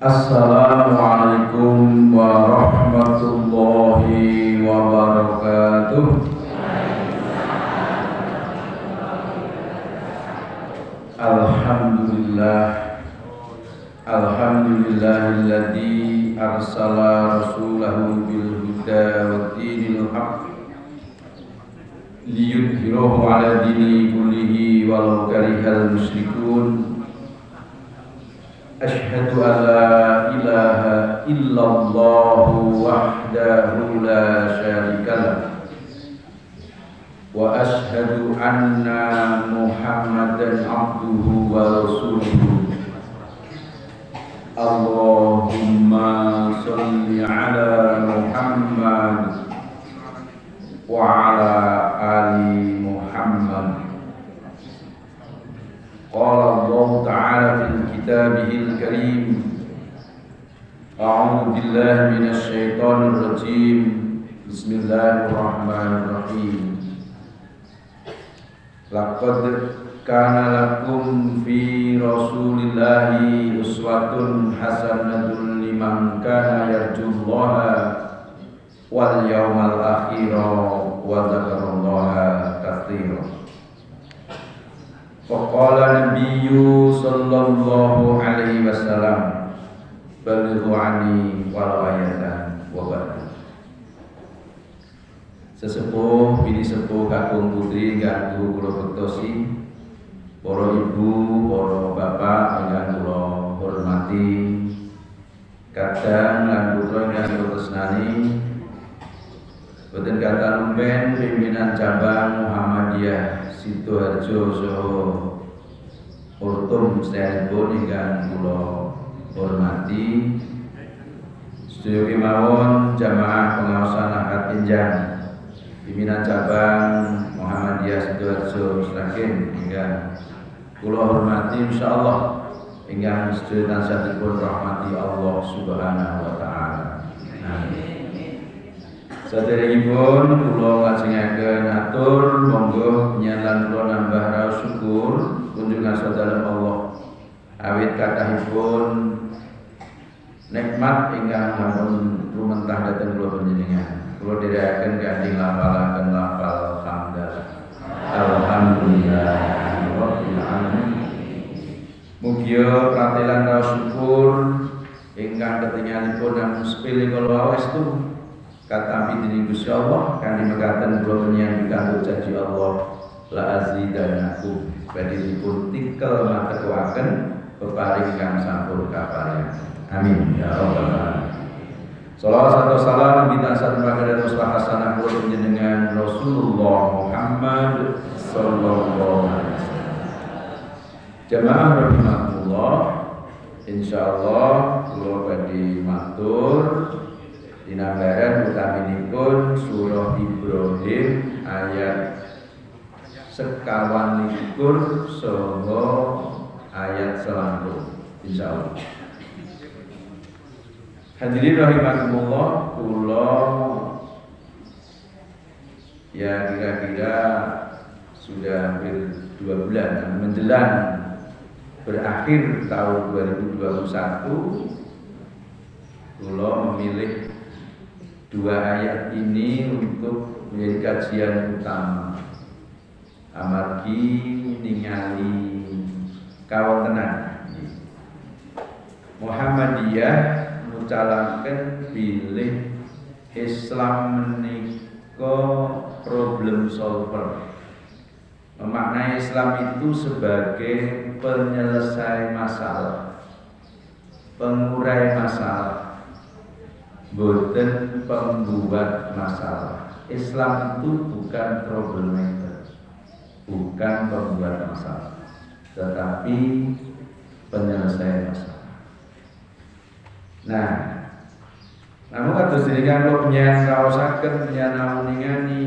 Assalamualaikum warahmatullahi wabarakatuh. Alhamdulillah, alhamdulillahilladzi arsala rasulahu bil huda wa dinil haqq liyudhhirahu ala dini kullihi walau karihal musyrikun. Asyhadu an la ilaha illallah wahdahu la syarikalah wa asyhadu anna Muhammadan abduhu wa rasuluhu. Allahumma sholli ala Muhammad wa ala ali Muhammad. Qala Allah Ta'ala fil kitabihil karim. A'udzu billahi minasy syaithanir rajim. Bismillahirrahmanirrahim. Laqad kana lakum fi Rasulillahi uswatun hasanatun liman kana yarjullaha wal yawmal akhir wa dzakarallaha katsiran. Faqala nabiyyu sallallahu alaihi wasallam balighu anni walau ayatan wa ba'du. Sesepuh bini sepuh kakung putri ganggu kula bektosi, para ibu, para bapak ingkang kula hormati, kadang lan putra ingkang kula tresnani, boten kata lumpen pimpinan cabang Muhammadiyah Sidoarjo saha Urtum sedherek ingkang kula hormati, sedaya kemawon jamaah pengawasan Ahad Pinjang pimpinan cabang Muhammadiyah Sidoarjo Sragen ingkang kula hormati insyaallah, ingkang sedaya tansah dipun rahmati Allah Subhanahu wa taala. Amin. Saderengipun kula lajengaken atur monggo nyalan kula nambah raos syukur kunjungan sadaya Allah awit kathahipun nikmat ingkang sampun lumentah dhateng kula panjenengan. Kula dherekaken kanthi lafalaken lafal hamdalah. Alhamdulillah rabbil alamin. Mugia pratelan raos syukur ingkang ketingalipun namung sepele kala awestu kata dening Gusti Allah kanthi mekaten kula panjenengan pikantuk janji Allah la azidannakum badhe dipun tikel matekoaken peparing kang sampun kaparingan. Amin ya rabbal alamin. Shalawat dan salam bitansah kepada Rasulullah hasanah kula panjenengan Rasulullah Muhammad sallallahu alaihi wasallam. Jamaah rahimakumullah, insyaallah kula badhe matur dinambaran utaminipun surah Ibrahim ayat sekawan likur saha ayat selangkung insyaallah. Hadirin rahimakumullah, kula ya kira-kira sudah hampir 2 bulan menjelang berakhir tahun 2021 kula memilih 2 ayat ini untuk menjadi kajian utama amargi ningali kawontenan Muhammadiyah ngucalaken bilih Islam menika problem solver. Memaknai Islam itu sebagai penyelesai masalah, pengurai masalah, boten pembuat masalah. Islam itu bukan troublemaker, bukan pembuat masalah, tetapi penyelesai masalah. Nah, namun kados dinikan kula penyen kaosaken penyen nawuningani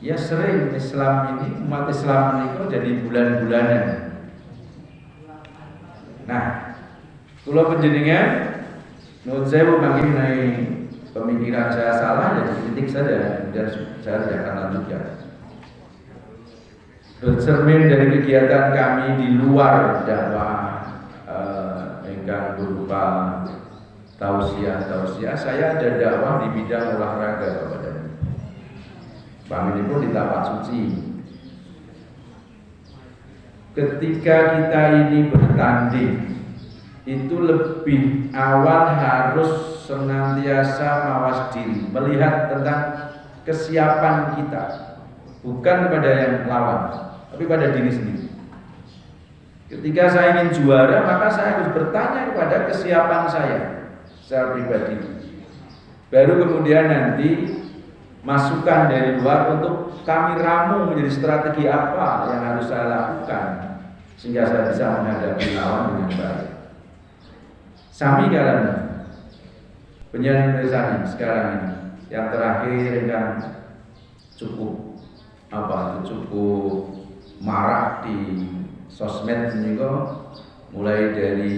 ya sering Islam ini, umat Islam ini jadi bulan-bulanan. Nah, kula panjenengan menurut saya mungkin naik pemikiran saya salah, ya kritik saja dan saya tidak akan lanjutkan. Bercermin dari kegiatan kami di luar dakwah memberikan berupa tausiah. Saya ada dakwah di bidang olahraga kepada kami pun di tempat suci. Ketika kita ini bertanding, itu lebih awal harus senantiasa mawas diri, melihat tentang kesiapan kita, bukan pada yang lawan, tapi pada diri sendiri. Ketika saya ingin juara, maka saya harus bertanya kepada kesiapan saya secara pribadi. Baru kemudian nanti masukan dari luar untuk kami ramu menjadi strategi apa yang harus saya lakukan sehingga saya bisa menghadapi lawan dengan baik. Sami kalian penyanyi Indonesia sekarang ini yang terakhir yang cukup marah di sosmed ini kok, mulai dari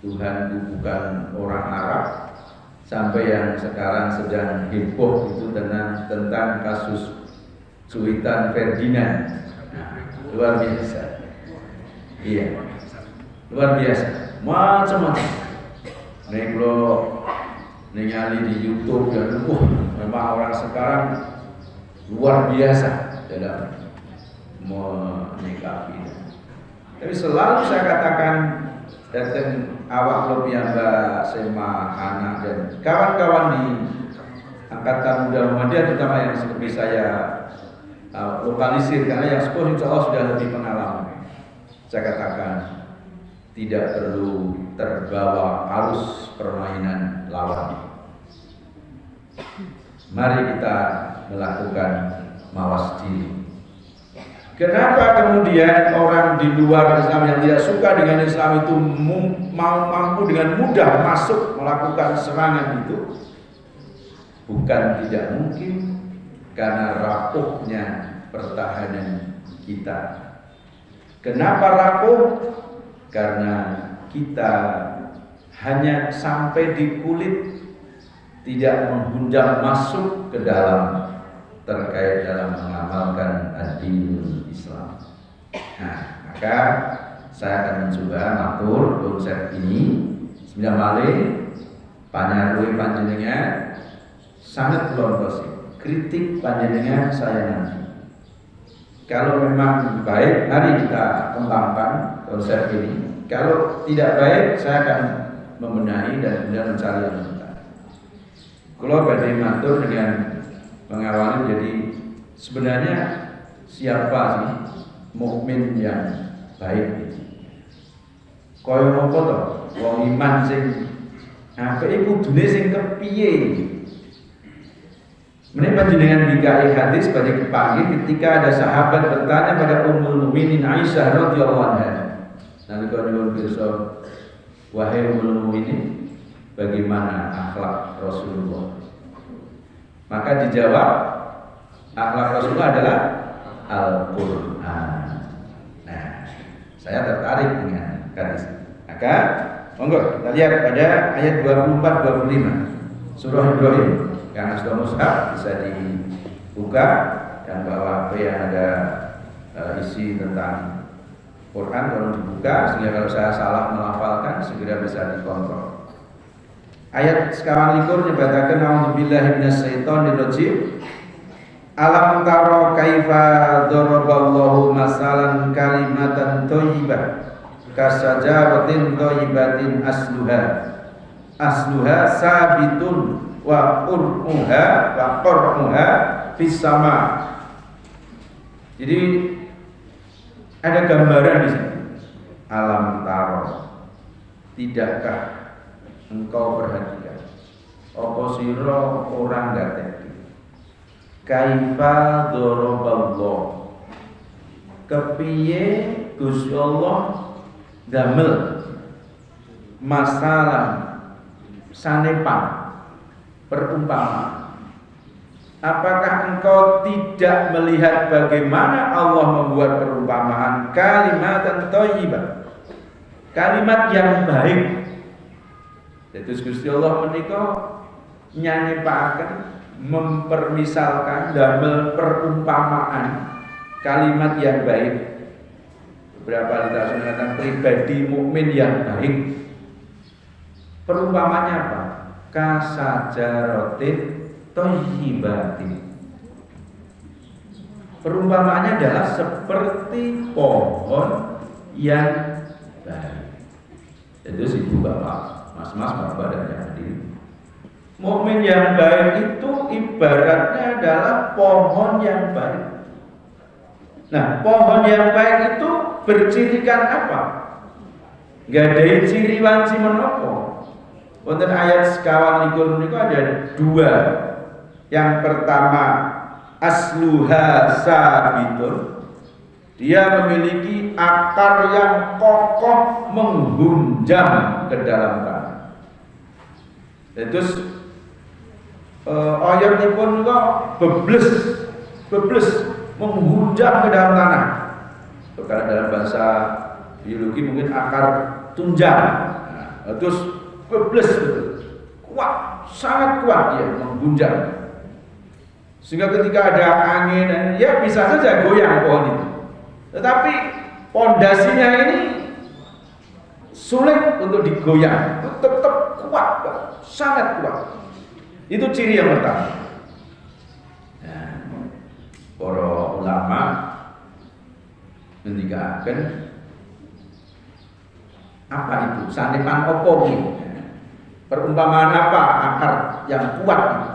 Tuhanku bukan orang Arab sampai yang sekarang sedang heboh itu tentang kasus cuitan Ferdinand. Luar biasa. Iya, luar biasa. Macam-macam. Nih kalau ningali di YouTube ya, memang orang sekarang luar biasa dalam menyikapi. Tapi selalu saya katakan datang awak lo piyambak Sema, anak dan kawan-kawan di angkatan muda Muhammadiyah terutama yang seperti saya lokalisir, karena yang sepuh insya Allah sudah lebih pengalaman. Saya katakan tidak perlu terbawa arus permainan lawan. Mari kita melakukan mawas diri. Kenapa kemudian orang di luar Islam yang tidak suka dengan Islam itu mampu dengan mudah masuk melakukan serangan itu? Bukan tidak mungkin, karena rapuhnya pertahanan kita. Kenapa rapuh? Karena kita hanya sampai di kulit, tidak menghunjam masuk ke dalam terkait dalam mengamalkan ad-dinul Islam. Nah, maka saya akan mencoba matur konsep ini. Sembilan malih panyaruhi panjenengan sangat kelontosi. Kritik panjenengan saya nanti. Kalau memang baik, mari kita kembangkan konsep ini. Kalau tidak baik, saya akan membenahi dan kemudian mencari yang benar. Kalau badai matur dengan mengawali, jadi sebenarnya siapa sih mukmin yang baik itu? Kaya apa to? Wong iman sing apik kudune sing kepiye? Menurut panjenengan dikai hadis sebagai kepanggil ketika ada sahabat bertanya pada Ummul Mukminin Aisyah radhiyallahu anha. Nalika nyuwun pirsa, wahai Ummul Mukminin, bagaimana akhlak Rasulullah? Maka dijawab, akhlak Rasulullah adalah Al-Quran. Nah, saya tertarik dengan hadis. Maka, monggo kita lihat pada ayat 24-25 surah Ibrahim. Yang sudah mushaf bisa dibuka dan bawa HP yang ada isi tentang Quran kalau dibuka, sehingga kalau saya salah melafalkan segera bisa dikontrol. Ayat sekawan likur nyebatakan a'udzubillahi minasyaitonir rajim. Alam taro kaifa daraballahu masalan kalimatan thayyibah kasajaratin thayyibatin asluha sabitun wa qur'uha fis sama. Jadi ada gambaran di sini. Alam taro, tidakkah engkau perhatikan apa sira orang ngerti kaifa daraballah, kepiye Gusti Allah damel masalah sanepan perumpamaan. Apakah engkau tidak melihat bagaimana Allah membuat perumpamaan kalimatan thayyibah, kalimat yang baik? Jadi Gusti Allah menika nyanyipaken, mempermisalkan, damel perumpamaan kalimat yang baik. Beberapa literasi mengatakan pribadi mukmin yang baik. Perumpamannya apa? Kasajarotin thayyibatin. Perumpamaannya adalah seperti pohon yang baik. Itu ibu bapak, mas-mas, bapak dan yang hadir. Mukmin yang baik itu ibaratnya adalah pohon yang baik. Nah, pohon yang baik itu bercirikan apa? Gadai ciri wanci menopo. Wonten ayat sekawan likur niku ada dua. Yang pertama asluha sabitun. Dia memiliki akar yang kokoh menghunjam ke dalam tanah. Terus oyotipun kok bebles menghunjam ke dalam tanah. Karena dalam bahasa biologi mungkin akar tunjang. Nah, terus bebles kuat, sangat kuat dia menghunjam. Sehingga ketika ada angin, ya bisa saja goyang pohon itu. Tetapi pondasinya ini sulit untuk digoyang, tetap kuat, sangat kuat. Itu ciri yang pertama. Nah, para ulama ngendikaken apa itu? Sanepan opo iki? Perumpamaan apa akar yang kuat itu?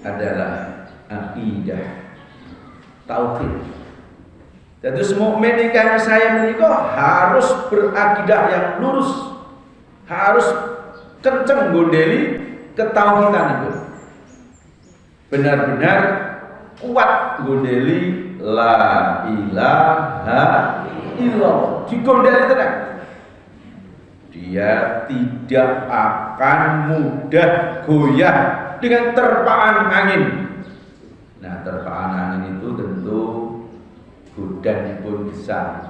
Adalah akidah tauhid. Jadi mukmin ingkang saya menika harus berakidah yang lurus, harus kenceng gondeli ketauhidan itu. Benar-benar kuat gondeli la ilaha illallah. Digondeli tenan. Dia tidak akan mudah goyah dengan terpaan angin. Nah, terpaan angin itu tentu godanipun besar.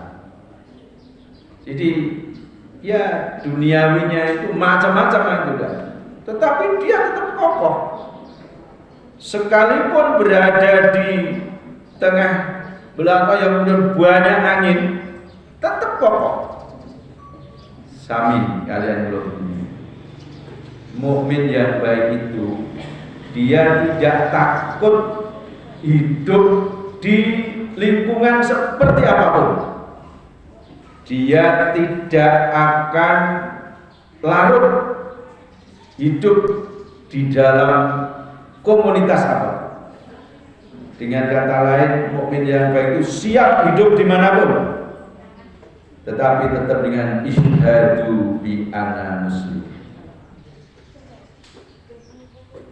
Jadi ya duniawinya itu macam-macam itu dah. Tetapi dia tetap kokoh. Sekalipun berada di tengah belakang yang banyak angin, tetap kokoh. Sami kalian belum. Mukmin yang baik itu dia tidak takut hidup di lingkungan seperti apapun. Dia tidak akan larut hidup di dalam komunitas apa. Dengan kata lain, mukmin yang baik itu siap hidup dimanapun, tetapi tetap dengan isyhadu bi anna muslim.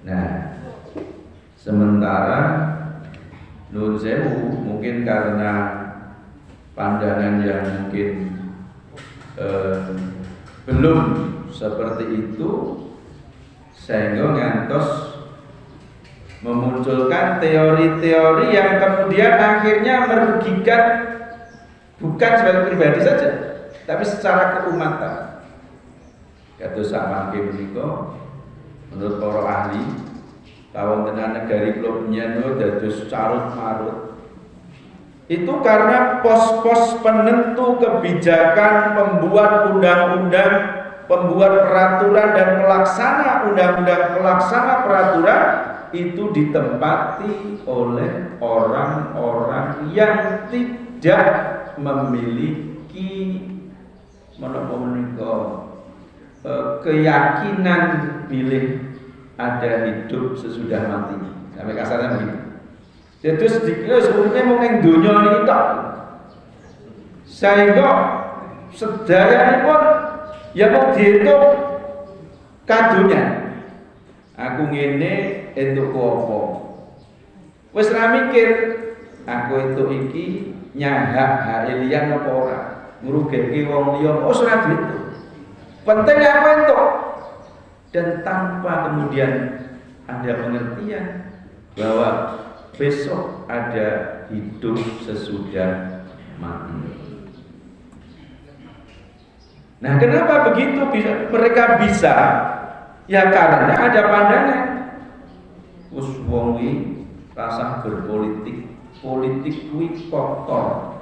Nah, sementara nun sewu mungkin karena pandangan yang mungkin belum seperti itu, sehingga ngantos memunculkan teori-teori yang kemudian akhirnya merugikan bukan sebagai pribadi saja, tapi secara keumatan. Kados samangke menika menurut para ahli kawontenan negari kula penyen dados carut marut. Itu karena pos-pos penentu kebijakan, pembuat undang-undang, pembuat peraturan dan pelaksana undang-undang, pelaksana peraturan itu ditempati oleh orang-orang yang tidak memiliki keyakinan pilih ada hidup sesudah mati. Sampai kasarnya begitu. Jadi sedikit sebenarnya mungkin dunia ini tak. Sehingga sedaya pun ya mau dihitung kadunya. Aku ngene entuk apa? Wis ra mikir aku entuk iki nyahak hak liyan apa ora? Ngrugèkke wong liya ora diitung. Penting apa entuk? Dan tanpa kemudian ada pengertian bahwa besok ada hidup sesudah mati. Nah, kenapa begitu mereka bisa? Ya karena ada pandangan. Wis wong iki rasah berpolitik, politik kuwi kotor.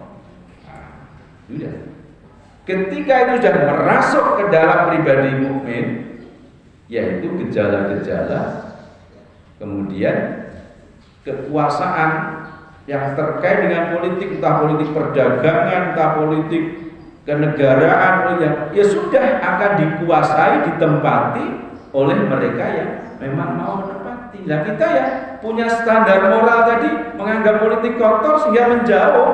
Nah, sudah. Ketika itu sudah merasuk ke dalam pribadi mukmin, yaitu gejala-gejala kemudian kekuasaan yang terkait dengan politik, entah politik perdagangan, entah politik kenegaraan, ya sudah akan dikuasai, ditempati oleh mereka yang memang mau menempati. Nah kita ya punya standar moral tadi, menganggap politik kotor sehingga menjauh.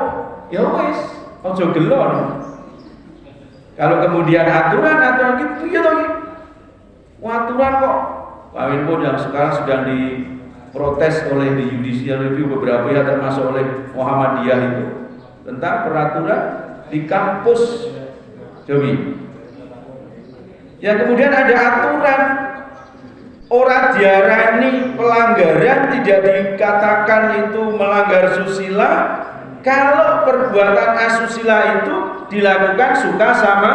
Ya wes, ojo gelon. Kalau kemudian aturan gitu ya toh. Aturan kok. Kawin pun yang sekarang sedang diprotes oleh di judicial review beberapa pihak termasuk oleh Muhammadiyah itu tentang peraturan di kampus Jawi. Ya kemudian ada aturan orang diarani pelanggaran tidak dikatakan itu melanggar susila kalau perbuatan asusila itu dilakukan suka sama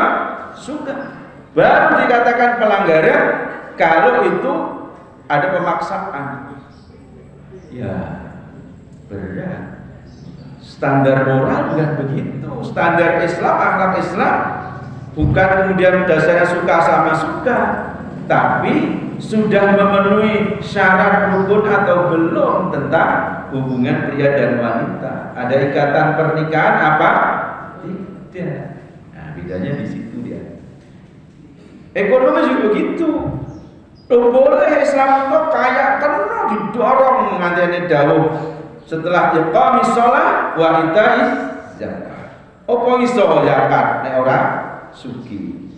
suka. Baru dikatakan pelanggaran kalau itu ada pemaksaan. Ya berat. Standar moral bukan begitu. Standar Islam, akhlak Islam bukan kemudian dasarnya suka sama suka, tapi sudah memenuhi syarat rukun atau belum tentang hubungan pria dan wanita. Ada ikatan pernikahan apa? Tidak. Nah, bedanya di situ dia. Ekonomi juga begitu. Boleh Islam itu kayak kena didorong nganteni dawuh setelah iqamis shalah wa itaiz zakat. Apa iso zakat nek ora sugih.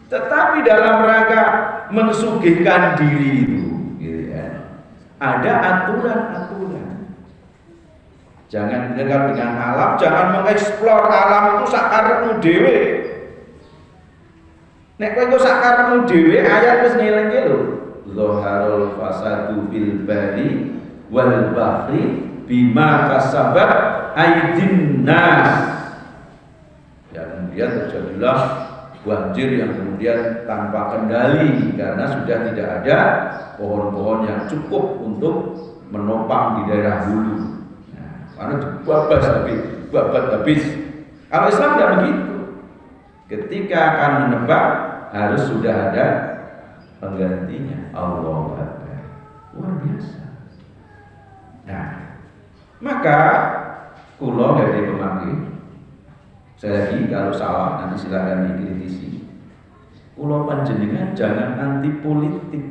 Tetapi dalam rangka mensugihkan diri itu, gitu ya, ada aturan-aturan. Jangan dekat dengan alam, jangan mengeksplor alam itu sakarepmu dhewe. Nek kowe engko sakarepmu dhewe ayat wis ngelingke lho. Zaharul fasadu fil bari wal bahri bima kasabat aydin nas. Ya kemudian terjadilah banjir yang kemudian tanpa kendali karena sudah tidak ada pohon-pohon yang cukup untuk menopang di daerah hulu. Nah, karena babat habis. Kalau Islam tidak begitu. Ketika akan menebak harus sudah ada penggantinya. Allahu Akbar. Luar biasa. Nah, maka kula dari pemanggi, saya lagi kalau salah nanti silakan dikritisi. Kula panjenengan jangan anti politik.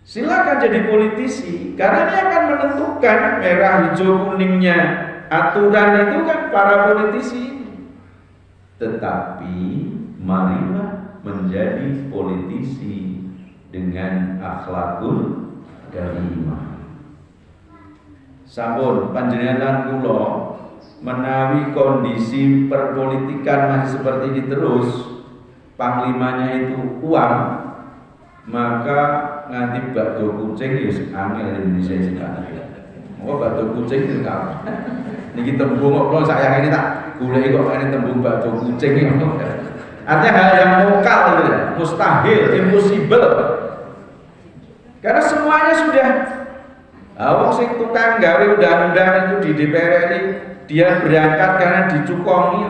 Silakan jadi politisi karena ini akan menentukan merah hijau kuningnya aturan itu kan para politisi. Tetapi marilah menjadi politisi dengan akhlakul karimah. Sampun panjenengan kula menawi kondisi perpolitikan masih seperti ini terus, panglimanya itu uang, maka nganti bakdo kucing ya angel Indonesia sekarang. Mau bakdo kucing itu kapan? Niki tembung kok saya ini tak goleki kok ngene tembung bakdo kucing iki. Artinya hal yang mokal gitu ya, mustahil, impossible. Karena semuanya sudah wong sing tukang gawe undang-undang itu di DPR ini dia berangkat karena dicukongi.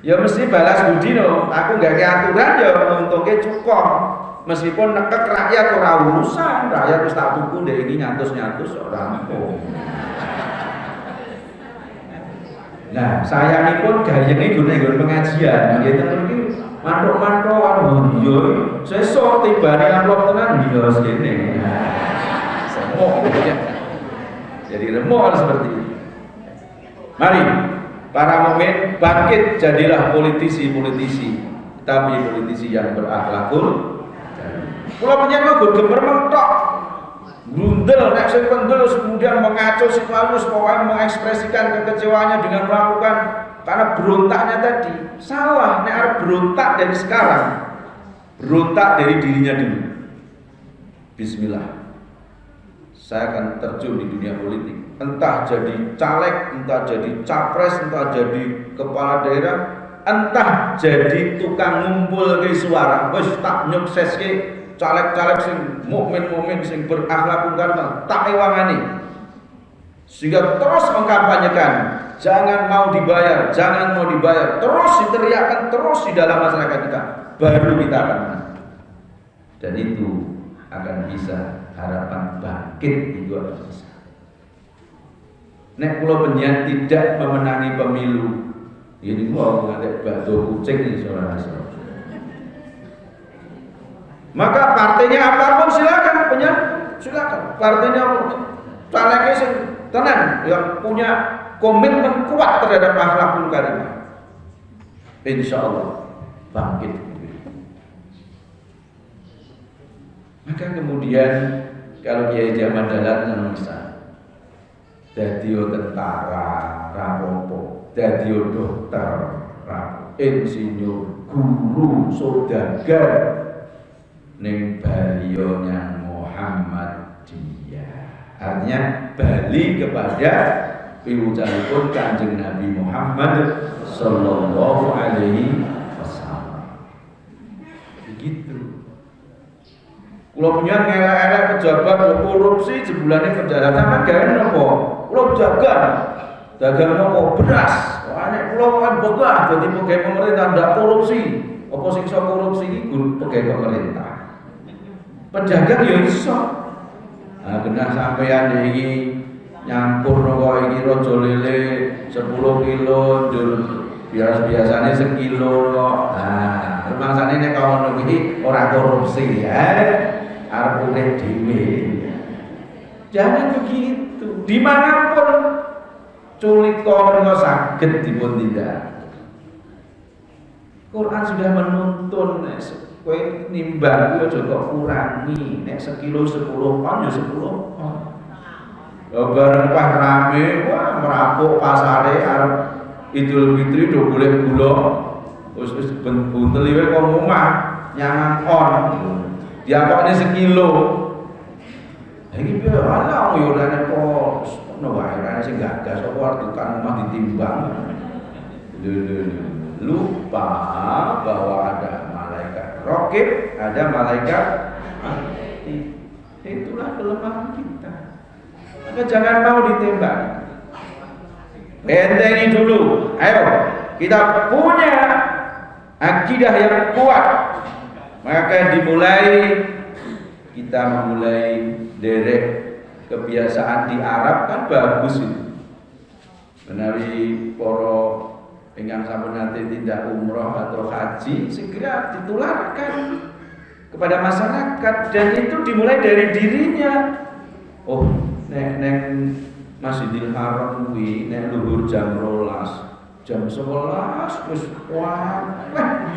Ya mesti balas budi no. Aku nggak kayak aturan ya untungnya cukong. Meskipun nekek rakyat ora urusan, rakyat wis tak tuku ndek iki nyatus-nyatus ora apa. Nah, saya ini pun gayengnya guna-guna pengajian. Gitu mungkin mantuk-mantuk anu yo. Sesuk tibane amplop tenan yo segene. Semua ya. Jadi remuk seperti itu. Mari para mukmin bangkit jadilah politisi-politisi, tapi politisi yang berakhlakul. Kula panjenengan kok gemer mentok. Gundel nek sing pendel kemudian mengaco siklus pokoknya mengekspresikan kekecewaannya dengan melakukan karena berontaknya tadi. Salah, nek arep berontak dari sekarang. Berontak dari dirinya dulu. Bismillah. Saya akan terjun di dunia politik. Entah jadi caleg, entah jadi capres, entah jadi kepala daerah, entah jadi tukang ngumpul ke suara. Wis tak nyukseske caleg-caleg sing mukmin-mukmin sing berakhlak karimah tak ewangani sehingga terus mengkampanyekan jangan mau dibayar, jangan mau dibayar, terus diteriakkan terus di dalam masyarakat kita, baru kita akan menang. Dan itu akan bisa harapan bangkit itu akan bisa. Nek kula penjen tidak memenangi pemilu, ini mau ngadek batu kucing nih saudara-saudara. Maka partainya apapun silakan, silakan. Partainya calegnya sing tenan yang punya komitmen kuat terhadap akhlakul karimah. Insyaallah bangkit. Maka kemudian kalau Kiai zaman dalan misal dadi tentara rapopo, dadi dokter rapopo, insinyur, guru, saudagar ning baliyonya Muhammadiyah. Artinya bali kepada piwucanipun Kanjeng Nabi Muhammad sallallahu alaihi wasallam. Begitu. Kula punya ngelak-elak pejabat korupsi jebulane penjara sampean gawe napa? Kula dagang napa? Beras. Wah nek kula kan begah dadi pegawai pemerintah ndak korupsi. Apa sing iso korupsi iki guru pegawai pemerintah. Pedagang ya iso. Nah, kena sampean iki nyampur kok iki raja lele 10 kilo ndur biasane sekilo kok. Nah, rumangsane nek ngono iki ora korupsi ya. Arep urip dhewe. Jangan begitu. Dimanapun culika menika saged dipun tindak. Quran sudah menuntun nek kowe nimbang kuwi aja kok kurangi. Nek sekilo 10 on ya 10 on. Bareng pas rame, wah merapuk pasare arep Idul Fitri do golek gula. Wis buntel iki kok omah nyangan on. Diapakne sekilo. Lah iki piye ana yo ora nek kok ono wae ora sing gagas kok tukang omah ditimbang. Lupa bahwa ada malaikat raqib, ada malaikat atid. Itulah kelemahan kita. Maka jangan mau ditembak. Bentengi dulu. Ayo, kita punya akidah yang kuat. Maka kita memulai derek kebiasaan di Arab kan bagus itu. Menawi para ingkang sampun nate tindak umroh atau haji segera ditularkan kepada masyarakat dan itu dimulai dari dirinya. Oh, nek Masjidil Haram kuwi nek luhur jam 12, jam 11 wis wah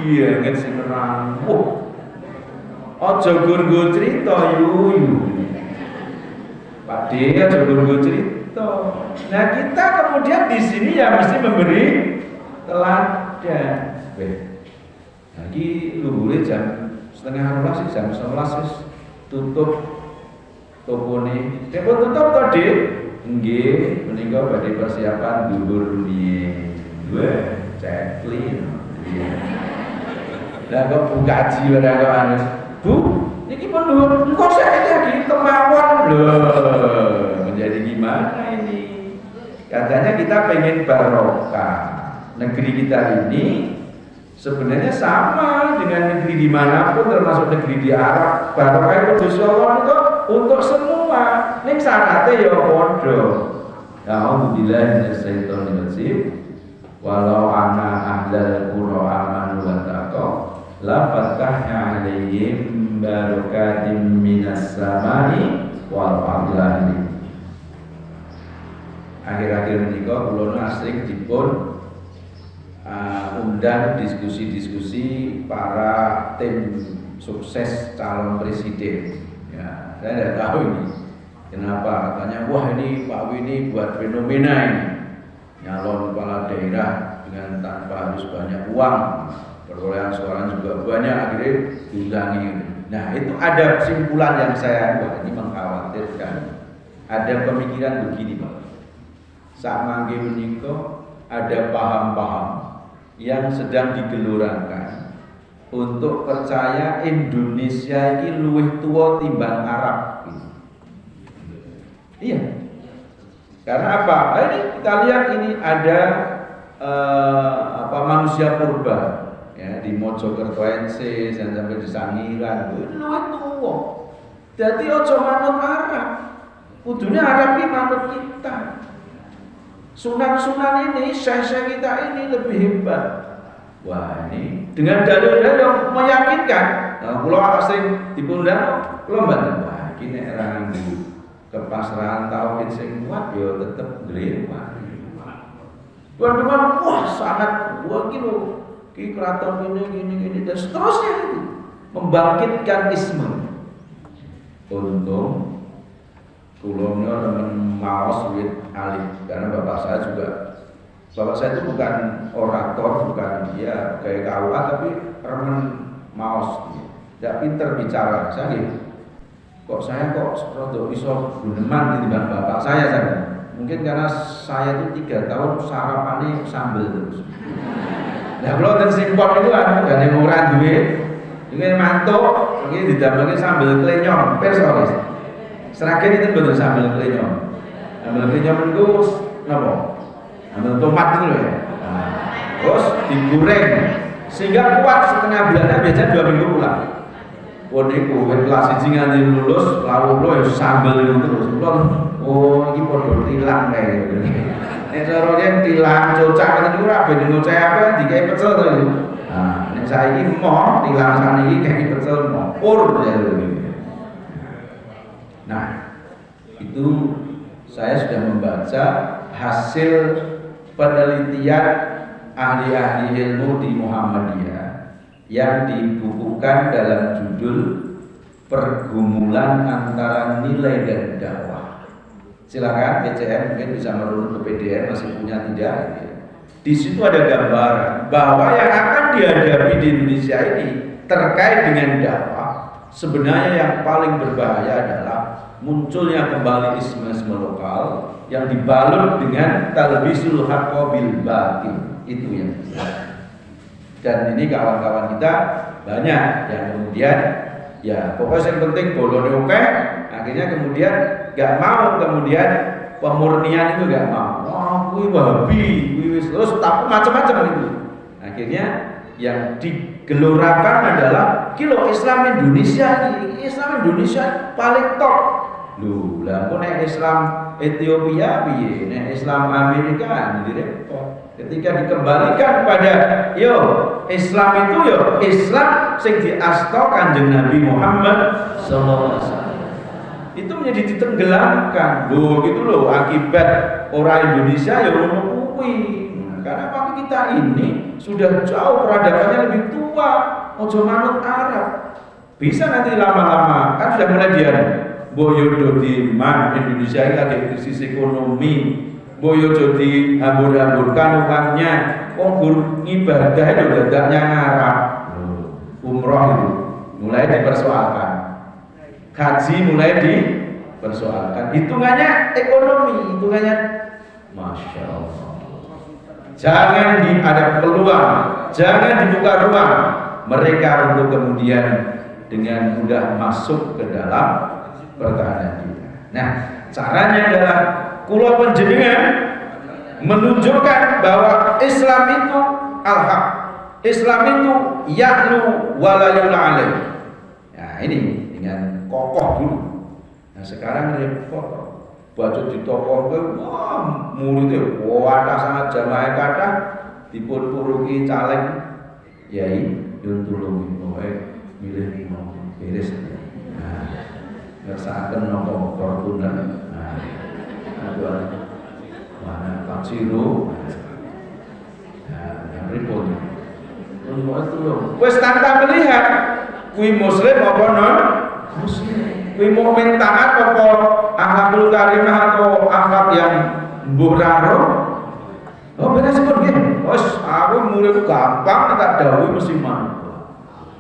iya nget sing rawuh. Aja gur-gur cerita yuyu. Pak D aja gur-gur cerita. Nah, kita kemudian di sini ya mesti memberi teladan. Lagi luhur jam 10:30 jam 11 wis tutup topone. Nek tutup to, Dik? Nggih, menika badhe persiapan dhuwur rumiyin. Wah, ceklin. Lah kok buka ji ora kok anu. Bu, niki pun dhuwur. Kok saya lagi kemawon lho. Menjadi gimana ini? Katanya kita pengen barokah. Negeri kita ini sebenarnya sama dengan negeri dimanapun termasuk negeri di Arab. Barokah itu Allah itu untuk semua. Ning syaratnya ya padha. A'udzubillahi minasyaitonir rajim. Walau anna ahlal qura amanu wa taqaw la fatahna 'alaihim barakatim minas samai wal ardi. Akhir-akhir menika kula asring dipun undang diskusi-diskusi para tim sukses calon presiden. Ya, saya tidak tahu ini kenapa katanya wah ini Pak Wini buat fenomena ini nyalon kepala daerah dengan tanpa harus banyak uang, perolehan suara juga banyak, akhirnya diundangi. Nah itu ada kesimpulan yang saya buat ini mengkhawatirkan. Ada pemikiran begini Pak, sama menika ada paham-paham yang sedang digelorakan untuk percaya Indonesia ini luwih tua timbang Arab. Iya. Karena apa? Nah, ini kita lihat ini ada manusia purba ya di Mojokerto NC dan sampai di Sangiran itu luwih tuwa. Dadi aja manut Arab. Kudune Arab iki manut kita. Sunan-sunan ini, syekh-syekh kita ini lebih hebat. Wah, ini dengan dalil-dalil yang meyakinkan. Nah, kula asring dipundang, kula mboten wah iki nek ra nganggo kepasrahan tauhid sing kuat ya tetep glewat. Teman-teman, wah sangat wah ki keraton gini dan seterusnya itu membangkitkan isme. Untung kulonnya teman maos wit alif karena bapak saya itu bukan orator, bukan dia kayak KUA tapi remen maos, tidak pinter bicara. Saya kok rada iso guneman ditimbang bapak saya. Mungkin karena saya itu 3 tahun sarapannya sambel terus. Nah kalau ten simpon itu kan gane ora duwe, ingin mantuk, iki didamel sambel klenyong, persoalis. Seragen itu bener sambel klenyong. Sambel klenyong itu napa? Sambel tomat itu ya. Nah, terus digoreng sehingga kuat setengah bulan biasanya 2 minggu pulang. Niku kelas 1 nganti lulus lawuh ya sambel itu terus. Oh iki padha tilang kae. Nek carane tilang cocak niku ora ben ngoceh apa dikai pecel to itu. Nah, nek saiki moh tilang saniki kayak pecel mopur ya. Nah, itu saya sudah membaca hasil penelitian ahli-ahli ilmu di Muhammadiyah yang dibukukan dalam judul Pergumulan Antara Nilai dan Dakwah. Silakan BCM mungkin bisa merunut ke PDN masih punya tidak? Ya. Di situ ada gambaran bahwa yang akan dihadapi di Indonesia ini terkait dengan dakwah sebenarnya yang paling berbahaya adalah munculnya kembali isme-isme lokal yang dibalut dengan talbisul haqqo bil batil. Itu yang dan ini kawan-kawan kita banyak yang kemudian ya pokoknya yang penting bolone oke, akhirnya kemudian gak mau kemudian pemurnian itu gak mau. Wah, kuwi Wahabi, kuwi terus tapi macam-macam itu. Akhirnya yang digelorakan adalah kilo Islam Indonesia ini, Islam Indonesia paling top. Lho, lah kok nek Islam Ethiopia piye, nek Islam Amerika ini repot. Ketika dikembalikan pada Islam itu Islam sing diasto Kanjeng Nabi Muhammad sallallahu alaihi wasallam. Itu menjadi ditenggelamkan. Loh gitu loh akibat orang Indonesia ya ngono kuwi. Karena apa kita ini sudah jauh peradabannya lebih tua, ojo manut Arab. Bisa nanti lama-lama kan sudah mulai dia boyo di man Indonesia ini lagi krisis ekonomi. Boyo jadi hambur-hamburkan uangnya, guru ibadah itu dadaknya ngarap, umroh itu mulai dipersoalkan, haji mulai dipersoalkan, hitungannya ekonomi, hitungannya, masya Allah. Jangan ada peluang, jangan dibuka ruang mereka untuk kemudian dengan mudah masuk ke dalam pertahanan kita. Nah, caranya adalah kula panjenengan menunjukkan bahwa Islam itu al-haq. Islam itu ya'lu wa la yu'la alaih. Nah, ini dengan kokoh dulu. Nah, sekarang repot. Baca di toko wah muridnya ada sangat jamaah kata dipun puruki caleg yai yun tulungi milih beres. Nah, ngersaken nopo Fortuner. Mana Pak Ciro, yang ribut. Wes tanpa melihat, kui Muslim apa non Muslim, kui mukmin taat apa akhlakul karimah atau akhlak yang buraro. Oh beda seperti ini. Wes aku murid gampang tak dawuh mesti manut.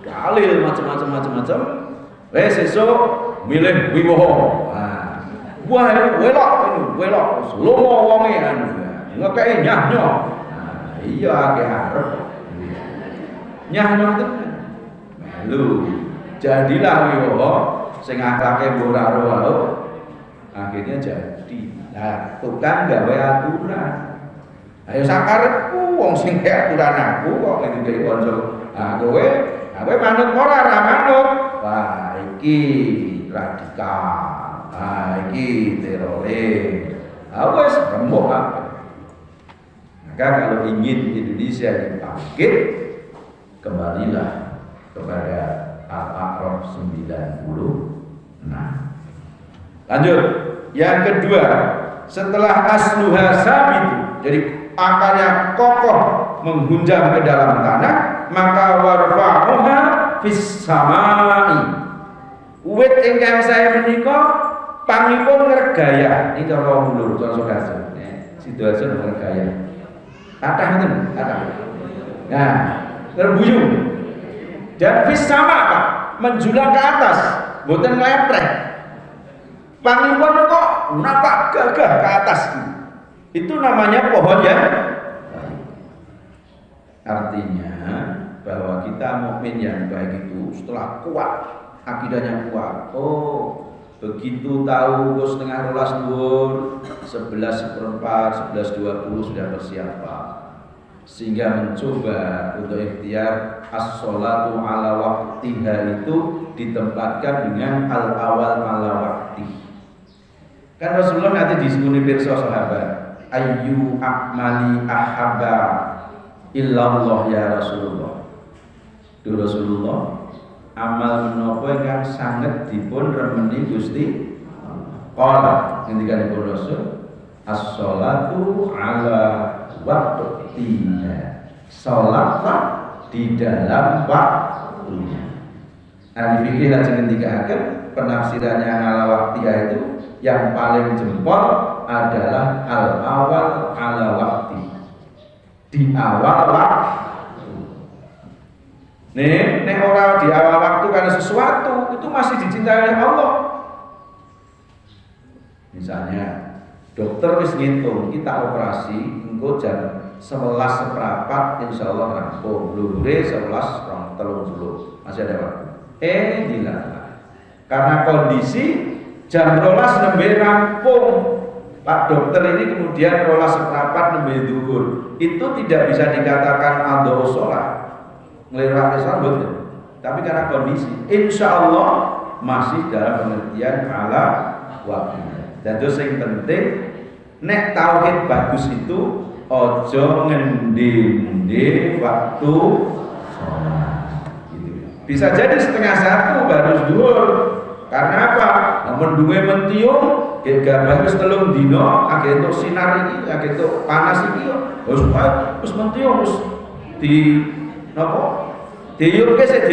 Dalil macam-macam. Wes esok milih wiwoho. Wah, welok, lomo wonge anu. Ngekei nyah-nyoh. Nah, iya akeh arep. Nyah-nyoh tenan. Melu. Jadilah wiwoho sing akhlake ora ro. Akhirnya jadi. Nah, tukang gawe aturan. Ayo sakarepku wong sing gawe aturan aku kok itu dhewe kanca. Ah kowe manut ora manut. Wah, iki radikal. Ah, iki teroris. Wis rembuk apa. Maka kalau ingin Indonesia dibangkit, kembalilah kepada Al-A'raf 90. Lanjut. Yang kedua, setelah asluha sabit, jadi akarnya kokoh menghunjam ke dalam tanah, maka warfa'uha fis samai. Wit ingkang saya menika pangipun ngregaya. Ini cara mulur, cara Soekarso. Sidoarjo ngregaya. Kathah ngoten, kathah. Nah, terbuyung. Dan fis sama Pak, menjulang ke atas, mboten ngleprek. Pangipun kok napak gagah ke atas. Itu namanya pohon ya. Artinya bahwa kita mukmin yang baik itu setelah kuat, akidahnya kuat. Oh, begitu tahu pukul 11.30 dhuwur, 11.15, 11.20 sudah persiapan. Sehingga mencoba untuk ikhtiar as-sholatu ala waqtiha itu ditempatkan dengan al-awal ala waqti. Kan Rasulullah nanti disebut pirsa sahabat, ayyu a'mali ahabba illallah ya Rasulullah. Duh Rasulullah, amal menapa ingkang sanget dipun remeni Gusti qala ngendikanipun Rasul as-sholatu ala waqtiha, salatlah di dalam waktunya. Ahli fikih lajeng ngendikaken penafsirannya ala waqtiha itu yang paling jempol adalah al-awal ala waqti, di awal waktu. Nek ora di awal waktu karena sesuatu itu masih dicintai oleh Allah. Misalnya dokter wis ngitung kita operasi engko jam 11.15 insyaallah rampung, luhure 11.30 masih ada waktu. Dilarang karena kondisi jam 12 nembe rampung. Pak dokter ini kemudian 12.15 nembe dhuwur. Itu tidak bisa dikatakan adho sholat, ngelirwake sholat, tapi karena kondisi insyaallah masih dalam pengertian ala waktu. Dan itu yang penting, nek tauhid bagus itu ojo ngendi-endi waktu sholat. Bisa jadi 12:30 baru zuhur. Karena apa? Namun duwe mentiung, gak bagus telung dino, agak untuk sinar ini, agak untuk panas ini, harus mentiung, harus di nopo, diuk kesek,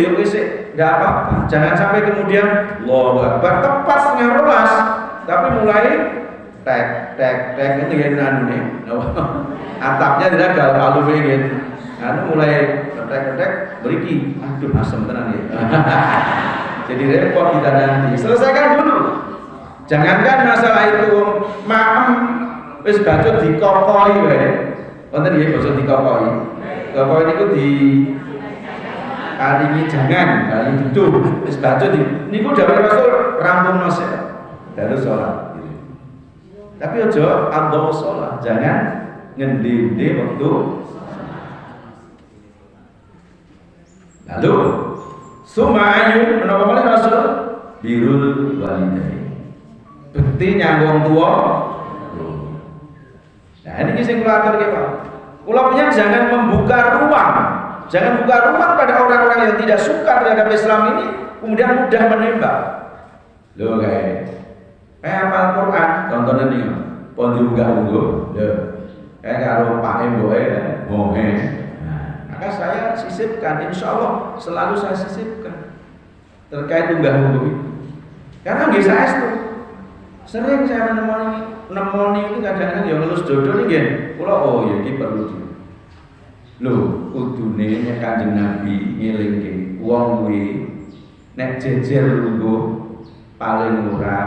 nggak apa-apa. Jangan sampai kemudian Allahu Akbar tepat 12:30, tapi mulai tek itu ya nih, atapnya tidak galau gitu. Mulai tek beriki, aduh asem tenan ya. Jadi repot kita nanti. Selesaikan dulu. Jangankan masalah itu maem wis bacot dikokoi wae. Wonten nggih basa dikokoi. Kokoi niku di karingi jangan, kali duduk wis bacot niku dawuh Rasul rampung nose. Terus salat gitu. Tapi aja ando salat, jangan ngendi-endi waktu. Lalu Sumayu menapa meneh Rasul birrul walidain. Bekti nyambung tua. Nah, ini sing kula aturke, Pak. Kula jangan membuka ruang. Jangan buka ruang pada orang-orang yang tidak suka terhadap Islam ini kemudian mudah menembak. Lho kayak hafal Quran, tontonan iki. Pon diunggah-ungguh. Lho. Kayak karo Pak Emboe, mohe. Maka saya sisipkan, insya Allah selalu saya sisipkan terkait unggah-ungguh itu. Karena nggih saestu sering saya menemoni itu kadang-kadang yang lulus jodoh nih nggih. Kula oh ya iki perlu di. Lho, kudune nek Kanjeng Nabi ngelingke wong kuwi nek jejer lungguh paling murah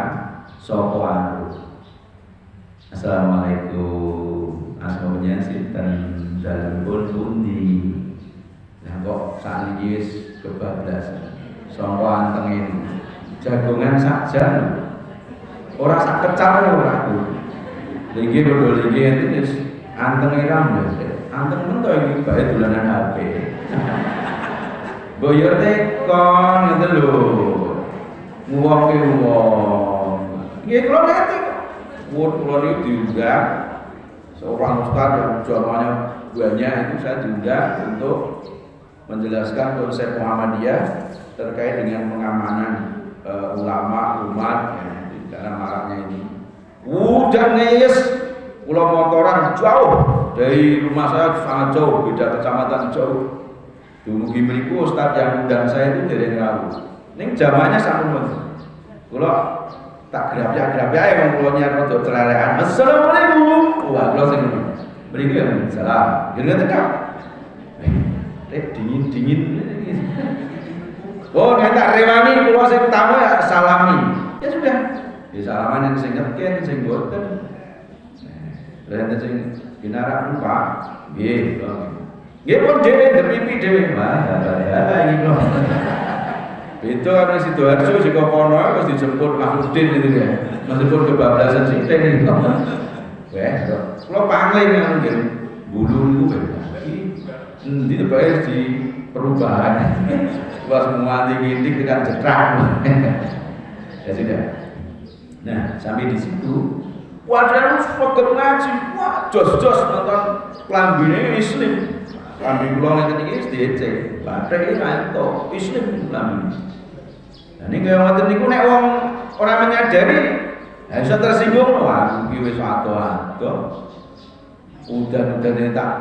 saka aku. Assalamualaikum. Asmanya sinten dalam pun pundi. Nah kok saat ini wis kebablasan. Sangka antengin jagongan sak jam. Ora sak kecal ora aku. Lagi bodoh lagi itu anteng iram ya. Anteng mentok iki bae dolanan HP. Boyo tekon ngene lho. Nguwongke wong. Nggih kula ngerti. Kula iki diundang seorang ustaz yang jawabannya banyak itu saya diundang untuk menjelaskan konsep Muhammadiyah terkait dengan pengamanan ulama umat ya, dalam maraknya ini. Udah nges, pulau motoran jauh dari rumah saya sangat jauh, beda kecamatan jauh. Dumugi mriku ustaz yang undang saya itu dari Ngrawuh. Ning jamannya sampun kula tak grab-grab ae wong kula nyar rada celelekan. Assalamualaikum. Wah, kula sing mriki ya salam. Yen tekan. Dingin. Oh, nek tak rewangi kula sing tamu ya salami. Ya sudah. Ya salaman yang sing ngeken sing boten. Lah sing binarak Pak. Nggih, nggih pun dhewe ndepipi dhewe. Wah, iki kula. Itu ana Sidoarjo sing kono wis dijemput Mahmudin itu ya. Meskipun kebablasan sithik iki. Wes, kula pangling nggih. Bulu niku endi bae di perubahan. Wah semua tinggi dengan jetrak. Ya sudah. Nah, sampai di situ wadah fokus ngaji. Wah, jos-jos nonton klambine Islam. Klambi kula ngeten iki wis diecek. Bathik iki ranto Islam klambi. Nah niki ngoten niku nek wong ora menyadari, ha iso tersinggung. Wah, iki wis ado-ado. Udan-udane tak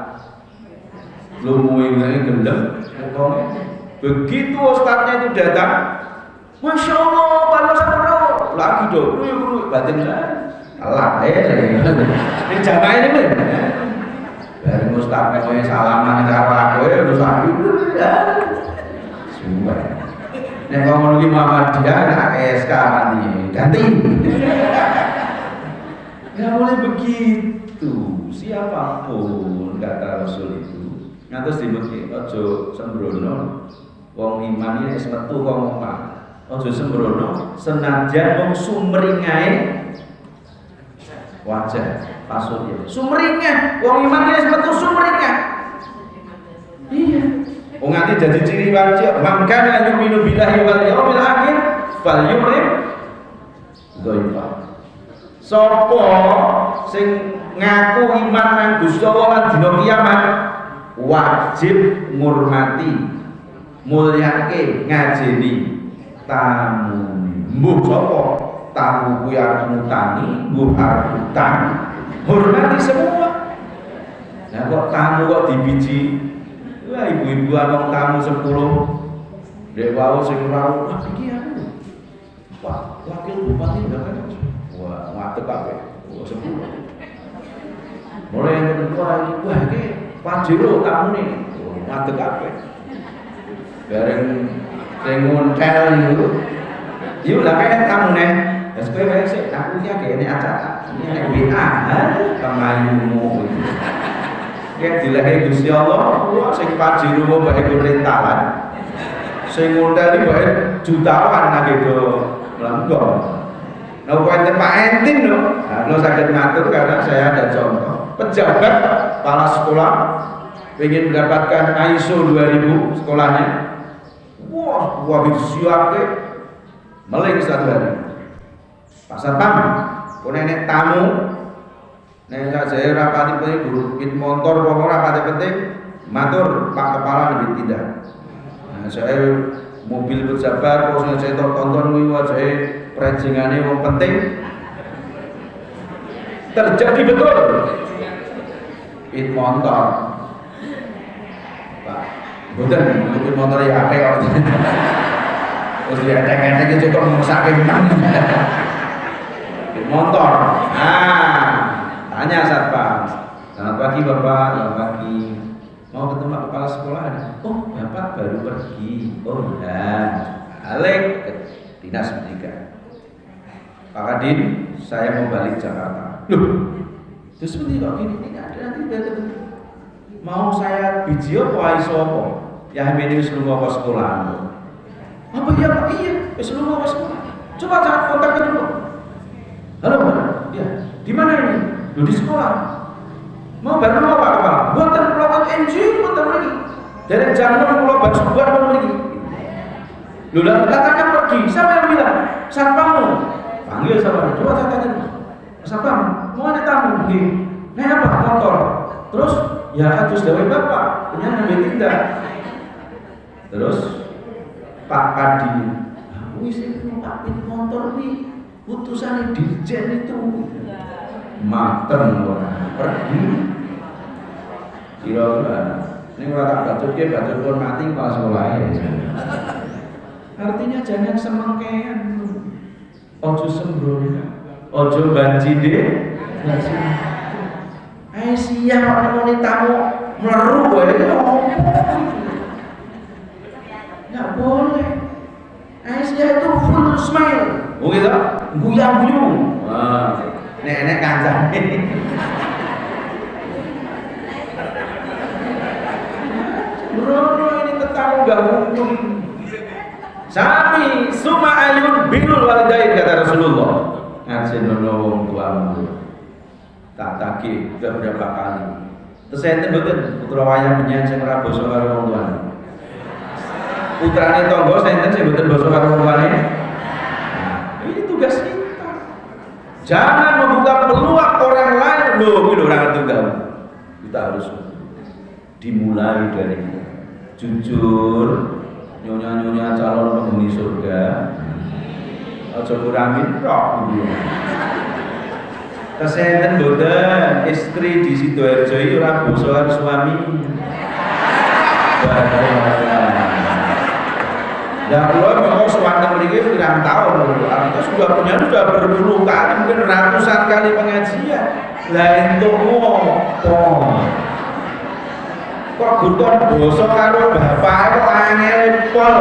lumui ngene gelem. Begitu ustadznya itu datang, Masya Allah, Pak Sabro, lagi dong, kru batin lah, ini jamaah ini nih, dari ustadznya kau salaman karo aku, terus aku, semua, nih kalau mau lagi Muhammadiyah, nak SK nanti ganti, nggak boleh begitu, siapapun kata Rasul itu. Ngantos dimuti aja sembrono wong iman iki metu wong omah aja sembrono senajan wong sumringae wajah pasut ya sumringah wong iman iki metu sumringah iya wong nganti dadi ciri wajah mangkana yu'minu billahi wal yaumil akhir falyukrim dhaifa sapa sing ngaku iman nang Gusti Allah lan dina kiamat wajib ngurmati mulyake ngajeni tamu mbuh sapa tamu kuwi arep ngutani mbuh arep utang hormati semua. Nah kok tamu kok dibiji wah ibu-ibu ana tamu 10 dek wau sing rawuh wah iki aku Pak wakil bupati kan wah ngadeg kabeh 10 mulai yang kedua wah iki Pajero tamu nih, ngadeg kabeh. Bareng sing ngontel niku. Yo lah kaya tamu nih. Wes kowe wae sik aku iki agene acara. Ini WA, kemayumu. Kayak dilahi Gusti Allah, sing Pajero bae rentalan. Sing ngontel iki bae jutaan nang gitu. Langgong. Nah, wonten Pak Entin lho. Nah, lo saged ngatur karena saya ada contoh. Pejabat kepala sekolah ingin mendapatkan ISO 2000 sekolahnya. Wah disiapke meling satu hari. Pak Satpam, kok nenek tamu nek saya rapati penting guru pit motor apa rapati penting matur Pak Kepala lebih tidak. Nah, saya mobil bersabar kok saya tonton kuwi wajahe prejingane wong penting. Terjadi betul. Pit motor, Pak. Boten, pit motor ya akeh kok. Terus dia tek-tek iki cukup mesake menang. Pit motor. Nah, tanya Satpam. Selamat pagi Bapak, selamat pagi. Mau ketemu Pak Kepala Sekolah? Oh, Bapak baru pergi. Oh ya, balik ke Dinas Pendidikan. Pak Kadin, saya mau balik Jakarta. Loh, terus seperti kok gini, ini ada nanti mau saya biji apa iso apa? Ya ini wis lunga ke sekolah. Apa iya Pak? Iya, wis lunga ke sekolah. Coba jangan kontak dulu. Halo Pak, ya, di mana ini? Lu di sekolah. Mau baru apa kepala? Buatan pelawat engine, buatan lagi. Dari jam 6 pulau baru sebuah lagi. Lu katakan pergi. Siapa yang bilang? Satpammu. Panggil satpam. Coba saya tanya. Satpam, mau ada tamu? Naik apa? Motor. Terus ya terus dari bapak punya ngambil tindak. Terus Pak Padi, aku sih numpak motor nih, putusan dirjen itu mateng orang pergi. Kira-kira ini kalau tak baca dia baca pun mati kepala sekolah ya. Artinya jangan semengkean, ojo sembrono, ojo banci deh. Aisyah orang tamu meru nggak boleh. Aisyah itu full smile, oh gitu, guyang-guyung. Nenek kancang. Bro, ini tetamu gak mungkin. Sami suma ayun binul walidain kata Rasulullah. Ngaji wong tuamu. Tak tagih sudah berapa kali. Terus saya betul putra wayang menyan sing ora basa karo wong tuane. Putrane tangga saya betul basa karo wong tuane. Ini tugas kita. Jangan membuka peluang orang lain loh, ini orang tunggal. Kita harus dimulai dari jujur, nyonya-nyonya calon penghuni surga. Aja kurangin tok gitu. Kesehatan boten istri di Sidoarjo iki ora basa karo suami. Ya kalau mau suami mriki pirang tahun, atau sudah punya sudah berpuluh kali, mungkin ratusan kali pengajian. Lah entukmu apa? Kok guton basa karo bapak kok angel pol.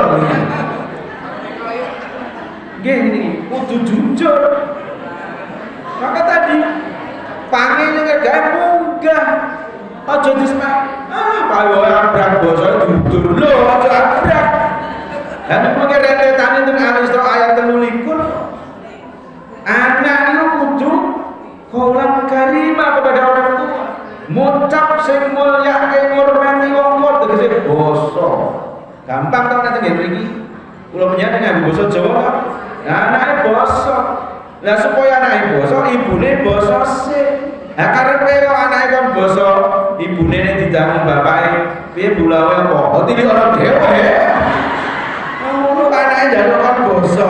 Nggih niki kudu jujur. Maka tadi panggilnya gak munggah. Aja dismak. Kalau abrak basa dudur lho, aja abrak. Dan mungkin rentetan itu Al-Isra ayat 13. Anak itu kudu kaulan karimah kepada orang tua. Ngucap sing mulyake ngurmati wong tuwa tegese basa. Gampang to nek ngene iki. Kula menyang nganggo basa Jawa. Nah, anake basa. Lah supaya anake basa, ibune basa sik. Lah karepe kok anake kon basa, ibune nek didangu bapake, piye bulawe apa? Oh, tilik ora dhewe. Ngono anake njaluk kon basa.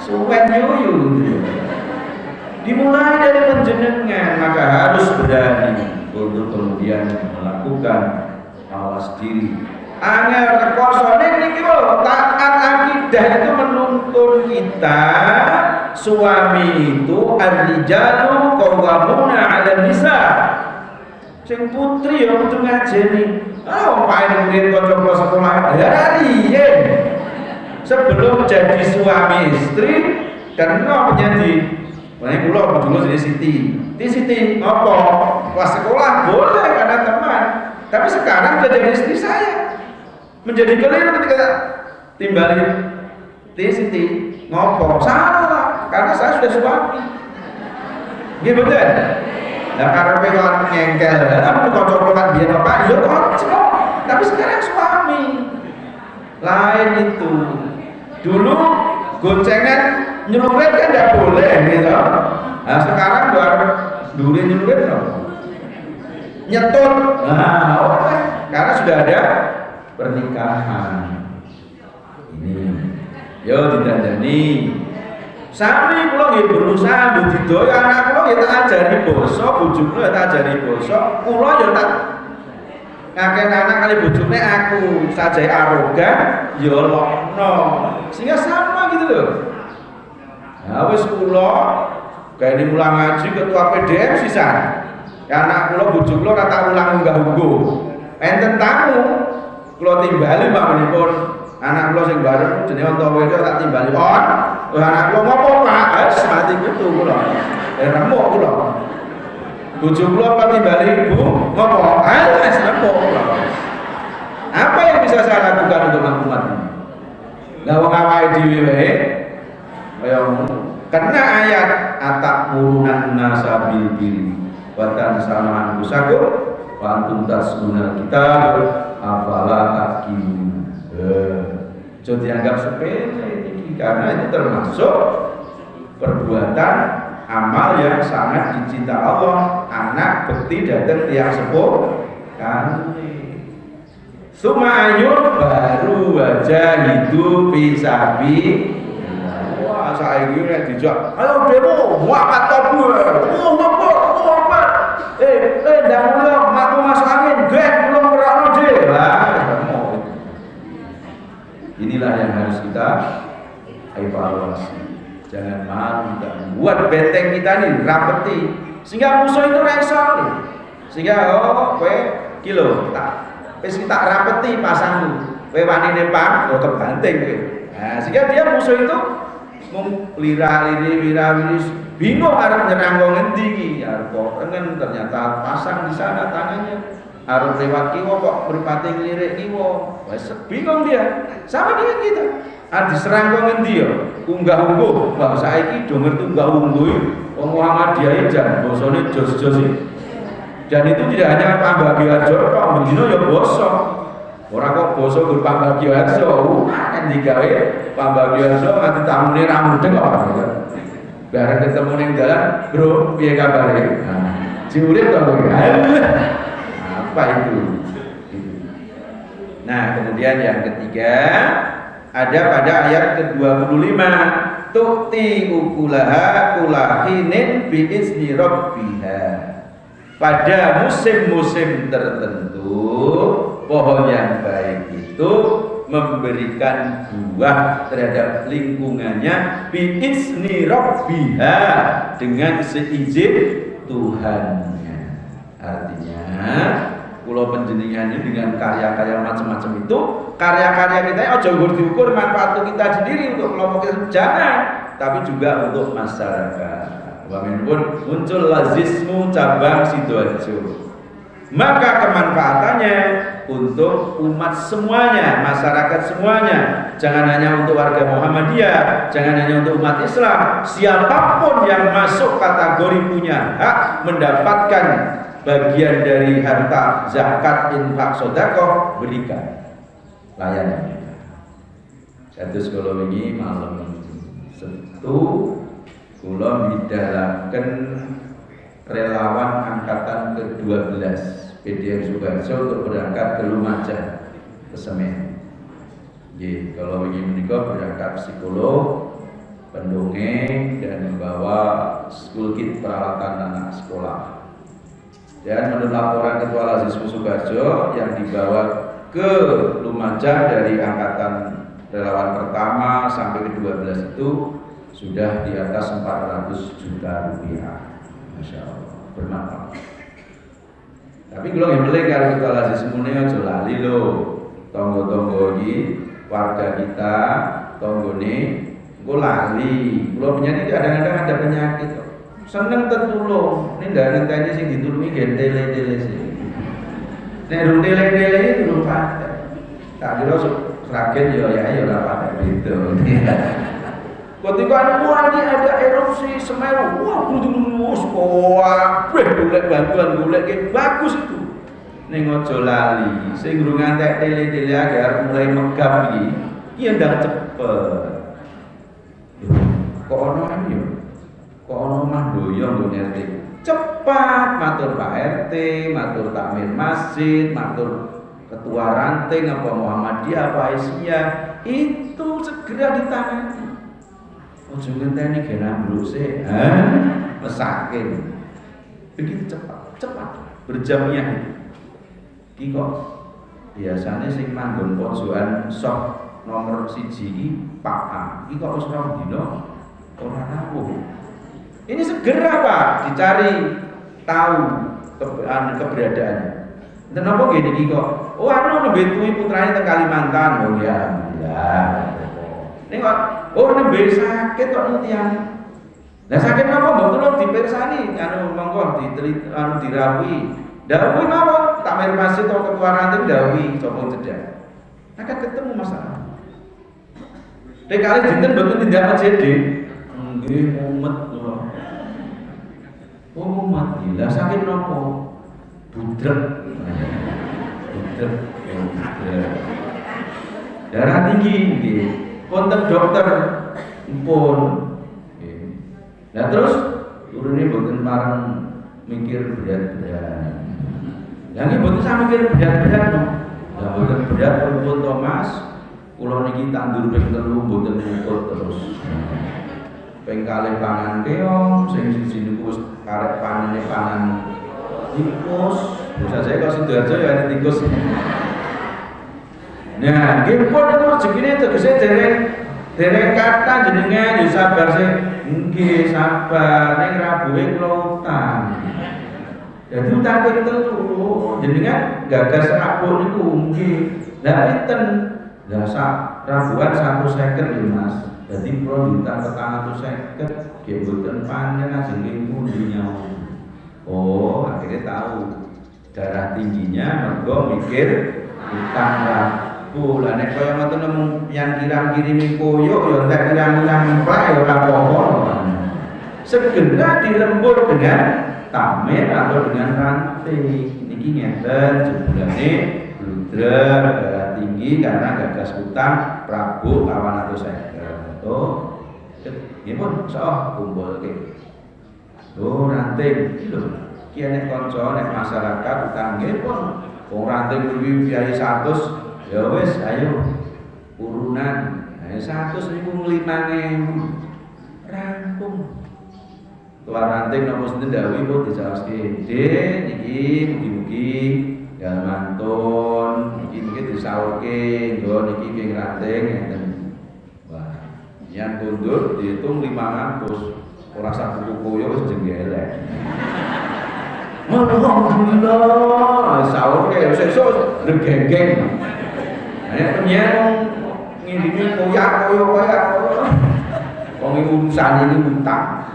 Suwen yuyu. Dimulai dari penjenengan, maka harus berani untuk kemudian melakukan awas diri. Angel rekoso niki lho, taat akidah itu menuntun kita suami itu ar-rijalu qawwamuna 'alan nisa. Sing putri ya kudu ngajeni. Wong paling murid kanca sekolah ya riyen. Sebelum jadi suami istri karena menjadi makanya kula dulu jadi Siti apa? Pas sekolah boleh karena teman. Tapi sekarang sudah jadi istri saya. Menjadi keliru ketika timbali Siti ngopo salah karena saya sudah suami. Nggih betul. Lah karepe kok ngengkel, aku kocok-kocokan biyen apa? Ya kocok. Tapi sekarang suami. Lain itu. Dulu goncengan nyelurit kan tidak boleh gitu. Nah sekarang baru dulu nyelurit nyetut. Nah oleh karena sudah ada pernikahan. Ini yo didandani. Sami kula nggih berusaha budidaya anak kula ya tak ajari basa, bojo kula ya tak ajari basa. Kula ya tak ngakeh anak kali bojone aku sajae arogan ya lokno. Sehingga sama gitu loh. Nah wis kula gawe mulang ngaji ketua PDM sisan. Anak kula bojo kula ora tak ulang unggah-ungguh. Enten tamu kula timbali mawonipun anak kula sing bareng jenenge Antawedo tak timbali on. Wah anak kula ngopo Pak? Wis mati kudu kula. Remuk kula. Bojo kula kok timbali ibu ngopo? Wis remuk kula. Apa yang bisa saya lakukan untuk maklumat ini? Lah wong awake dhewe wae kaya ngono. Karena ayat atamuruna nasa bil birri wa tansawna anfusakum wa antum tatluna kitab afala taqilun. Jadi dianggap sepele ini karena itu termasuk perbuatan amal yang sangat dicinta Allah. Anak bekti datang tiang sepuh kali. Suma ayun baru wajah hidup pisabi. Wah saya ini dijak. Ayo demo, muakat kabur. Apa? Dah mulai aku masuk angin. Belum berano deh. Inilah yang harus kita evaluasi. Jangan malu kita buat benteng kita nih rapeti sehingga musuh itu resol. Sehingga kowe kilo tak wis kita rapeti pasangku. Kowe wani nempang yo kebanting kowe. Nah, sehingga dia musuh itu mung lira-liri bingung arep nyerang wong endi iki. Arep tengen ternyata pasang di sana tangannya. Arep lewat kiwa kok mripate nglirik kiwa. Wes bingung dia. Sama dengan kita. Diserang wong endi ya? Unggah-ungguh. Lah saiki do ngerti unggah-ungguh. Wong Muhammadiyah jan bosone jos-jos iki. Dan itu tidak hanya Pak Bagioharjo tok, mendino ya basa. Ora kok basa Gur Pak Bagioharjo. Kan digawe Pak Bagioharjo nganti tamune ra mudeng kok. Bareng ketemu ning dalan, "Bro, piye kabare?" Diurip to kowe. Apa itu? Nah, kemudian yang ketiga ada pada ayat ke-25, tu'ti ukulaha kulahinin bi'izni rabbiha. Pada musim-musim tertentu, pohon yang baik itu memberikan buah terhadap lingkungannya bi'izni rabbiha, dengan seizin Tuhannya. Artinya pulau penjenengan ini dengan karya-karya macam-macam itu, karya-karya kita ojo diukur manfaat kita sendiri untuk kelompok kita, jangan, tapi juga untuk masyarakat. Wamin pun muncul lazismu cabang Sidoarjo, maka kemanfaatannya untuk umat semuanya, masyarakat semuanya, jangan hanya untuk warga Muhammadiyah, jangan hanya untuk umat Islam, siapapun yang masuk kategori punya hak mendapatkan bagian dari harta zakat, infak, sedekah, berikan, layani. Satu sekolah ini malam Sabtu kula midhalaken relawan angkatan ke-12 PDM Sukoharjo untuk berangkat ke Lumajang, ke Semen. Nggih, kalau ini menika berangkat psikolog, pendongeng, dan membawa school kit peralatan anak sekolah. Dan menurut laporan Ketua Lazismu Sukoharjo yang dibawa ke Lumajang dari angkatan relawan pertama sampai ke-12 itu sudah di atas 400 juta rupiah. Masya Allah, bermanfaat. Tapi kalau yang beli kalau Ketua Lazismu ini aja lali lo, tonggo-tonggo ini warga kita, tonggo ini gue lali. Kalau penyakit kadang-kadang ada penyakit, seneng tertulung. Ini nggak nanti sih ditulungi gendele-dele sih. Nek rundele-dele itu lupa. Tak kira seragen ya rapat gitu. Ketika ada erupsi Semeru, wah golek bantuan, golek bagus itu. Ning aja lali, sing durung ngantek tele-tele agar mulai megap iki, iki ndang cepet. Kok ono yo? Kok ono mah doyong nggo RT. Cepat matur Pak RT, matur takmir masjid, matur ketua ranting apa Muhammadiyah apa Aisyah, itu segera ditangani. Ojo ngenteni gen ambruk sih. Mesake. Begitu cepat berjamiah itu. Iki kok biasanya sing manggon pojokan sok nomor 1 iki Pak A. Iki kok wis rong dina ora rawuh. Ini segera Pak dicari tahu keberadaannya. Dan apa gini iki kok? Oh anu nembe tuwi putrane teng Kalimantan. Oh ya alhamdulillah. Ning kok nembe sakit kok nutian. Lah sakit napa mbok tulung dipirsani anu monggo dirawi. Dawuh mawon takmir masjid atau ketua ranting dawuh sapa cedhak. Akan ketemu masalah. Nek kali dinten mboten tindak masjid nggih mumet kula. Oh mumet lah sakit nopo? Budrek. Budrek. Darah tinggi nggih. Wonten dokter pun nggih. Lah terus turune mboten marang mikir berat-berat. Lah nggih mboten sampe mikir berat-berat no. Lah mboten berat pun Thomas. Kula niki tandur ping 3 mboten ngikut terus. Ping kalih pangan keong, sing siji niku wis karep panene pangan tikus. Bisa saya kok Sidoarjo ya ada tikus. Nah, nggih pun itu rezekine tegese dereng kata jenengan ya sabar sih. Nggih sabar ning rabuhe kula utang. Jadi utang ping 3 jenengan gagas rabuk niku nggih. Lah pinten? Lah sak rabuan 150 ya Mas. Jadi kula diutang 450 nggih mboten panjang ajeng pundi nyawa. Oh, akhirnya tahu darah tingginya mergo mikir utang rabu. Lah nek kaya ngoten nemu yang kiram-kirimi koyok ya entek kirang-kirang emplak ya ora apa-apa. Segera dilembur dengan tamir atau dengan rantai. Niki ngeten jebulane bludrek darah tinggi karena gagas utang Prabu kawan atau saya. Oh, nggih pun sok kumpulke. Oh, ranting iki lho. Ki nek kanca nek masyarakat utang nggih pun wong ranting kuwi biaya 100 ya wis ayo urunan. Ayo 100 niku 5.000. Rampung. Tuwa ranting napa sinten dawuh pun dicaoske. Dik niki mugi-mugi ya mantun iki mungkin disaurke nggo niki ping ranting ngeten. Wah, yen kundur dihitung 500. Ora sak buku koyo wis jenggelek. Alhamdulillah, sahur ke sesuk ngegenggeng. Nek penyen ngindini koyak. Wong urusan ini utang.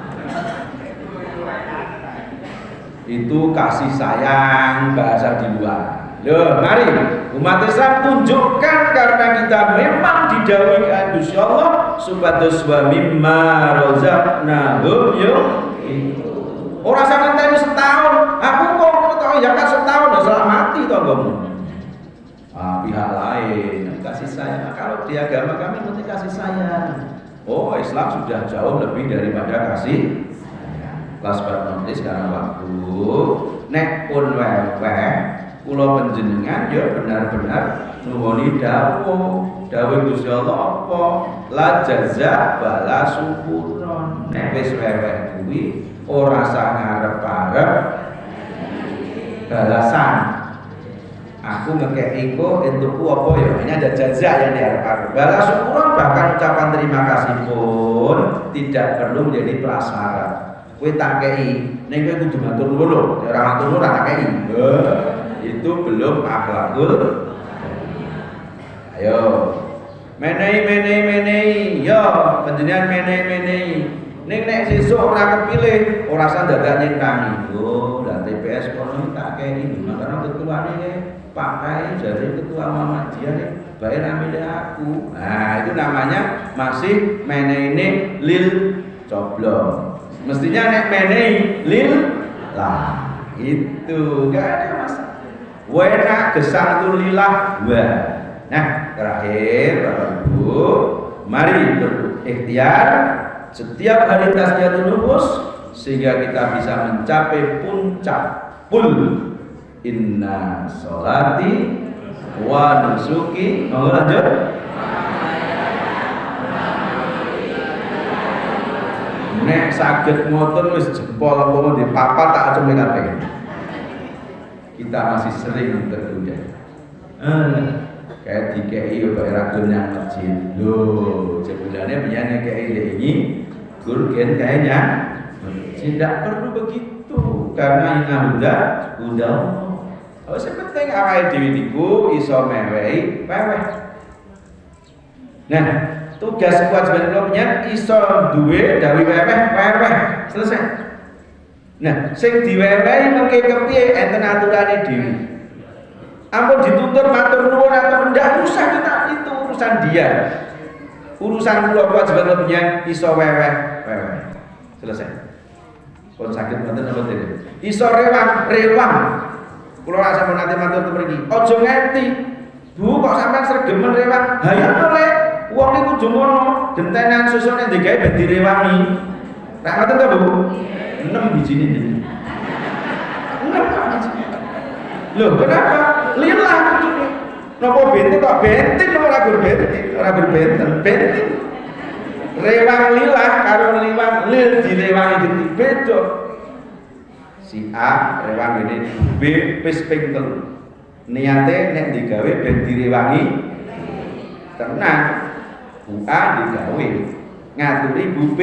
Itu kasih sayang bahasa di luar. Loh, mari umat Islam tunjukkan karena kita memang didhawuhi Gusti Allah supados wa mimma razaqnahum yunfiqun. Ora sak ngenteni setahun, aku kok tau zakat setahun ya selamati to nggomu. Pihak lain kasih sayang. Kalau di agama kami mesti kasih sayang. Oh, Islam sudah jauh lebih daripada kasih sayang. Last but not least sekarang waktu nek pun weweh kula panjenengan ya benar-benar nuwuni dawuh Gusti Allah apa la jaza bala syukuron. Nek wis weweh kuwi ora usah ngarep-arep balasan. Aku ngekeki kok entukku apa ya? Ini ada jaza yang diharapkan. Balas syukuron bahkan ucapan terima kasih pun tidak perlu menjadi prasyarat. Kowe tak kei, ning kowe kudu matur nuwun lho. Ora matur nuwun ora tak kei. Itu belum akhlakul. Ayo. Menehi. Yo, panjenengan menehi. Ning nek sesuk ora kepilih, ora usah dadak nyentani. Oh, lah TPS kono tak kei. Makane ketuane Pak Kai jadi ketua Muhammadiyah nih, bayar ambil aku. Nah itu namanya masih menehi lil coblong. Mestinya nek menehi lil lah. Itu gak ada masalah. Wena gesang lillah wa. Nah terakhir Bapak Ibu, mari berikhtiar setiap hari tasbihun nufus sehingga kita bisa mencapai puncak inna sholati wa nusuki. Mau lanjut? Nek saged ngoten wis jempol apa di papat tak acem kabeh. Kita masih sering tergoda. Kayak dikei yo bayar yang masjid. Loh, sebenarnya biyen kei ini gurgen kayaknya tidak perlu begitu karena inna huda. Oh, sepenting awake dhewe niku iso mewehi weweh. Nah, tugas kewajiban kula penyen iso duwe dawuh weweh, selesai. Nah, sing diwewehi mengke kepiye enten aturane dhewe. Ampun ditutur matur nuwun atau ndak usah kita itu urusan dia. Urusan kula kewajiban kula penyen iso weweh. Selesai. Pun sakit mboten apa tidak? Iso rewang. Kula rasa mun nate matur mriki. Aja ngeti. Bu kok sampean sregemen rewang? Hayang oleh wong iku kudu ngono. Gentenan susune digawe ben direwangi. Nek ngoten to, Bu? 6 bijine iki. 6 biji. Loh, kenapa? Lillah kudune. Napa benten kok benten ora gur benten. Benten. Rewang lillah karo liwang lil direwangi genti beda. Si A rewang ngene, B wis ping 3. Niate nek digawe ben direwangi tenang. Bu A digawe ngaturi Bu B.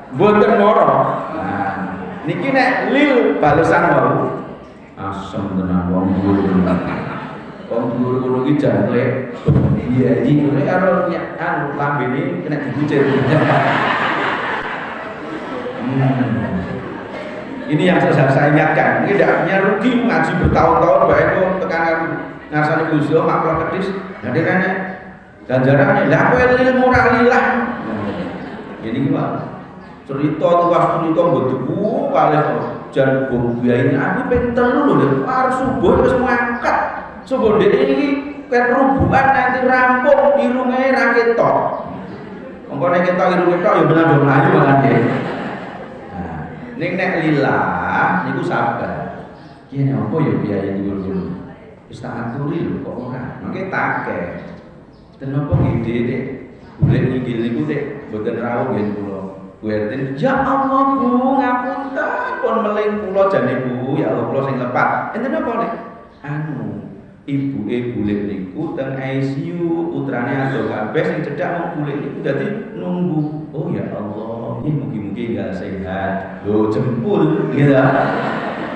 Mboten moro. Nah, niki nek lil balesan mau asem tenan wong guru. Wong guru iki jangle iya iki ngene karo anu lambene kena dibucir. Ini yang saya ingatkan. Ini tidaknya rugi ngaji bertahun-tahun bae kok tekanan ngarsane Gusti Allah makhluk kedis. Jadi kan ganjarane lah kowe lil muralilah. Ini gimana? Cerita tuas cerita beduku kalih jan bumbuyaine aku pengen telu lho arep subuh wis mangkat. Subuh dhewe iki kan rubuhan nanti rampung irunge ra ketok. Monggo nek ketok irunge tok ya bener mlayu malah nggih. Nah, ning nek lillah niku sabar. Yen apa ya biaya dhuwur-dhuwur. Wis tak aturi lho kok ora. Mangke take. Den apa ngide nek golek inggil niku nek mboten rawuh yen kula. Kuwerten, ya Allah Bu, ngapunten pun meling kula jane Bu, ya Allah kula sing lepat. Enten apa nek? Anu, ibuke bulik niku teng ICU, putrane ado kabeh sing cedhak mau bulik niku dadi nunggu. Oh ya Allah, iki mugi-mugi enggak sehat. Lho jempul gitu.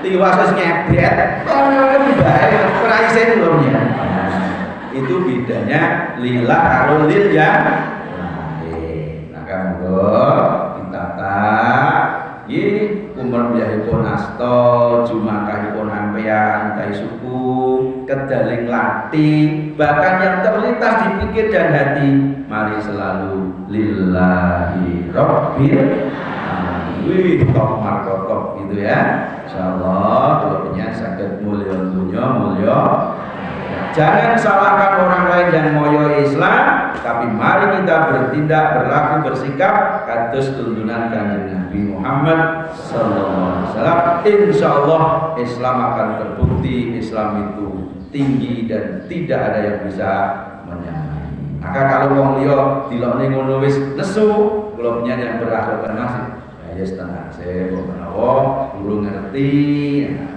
Tiwas wis nyebret. Bae ora isin lho ya. Itu bedanya lillah karo lil ya. Nah, monggo umur biyahipun asta jumakahipun ampeyan kai suku kedaling lati bahkan yang terlintas di pikir dan hati mari selalu lillahi rabbil alamin top markotop gitu ya insyaallah kalau punya saged mulya dunya mulya jangan salahkan orang lain yang moyo Islam, tapi mari kita bertindak, berlaku, bersikap kados tuntunan Kanjeng Nabi Muhammad sallallahu alaihi wasallam. Insyaallah Islam akan terbukti Islam itu tinggi dan tidak ada yang bisa menyamai. Maka kalau wong liya dilokne ngono wis nesu, kula punya yang berakhlak nasib. Ya setengah saya kok menawa durung ngerti.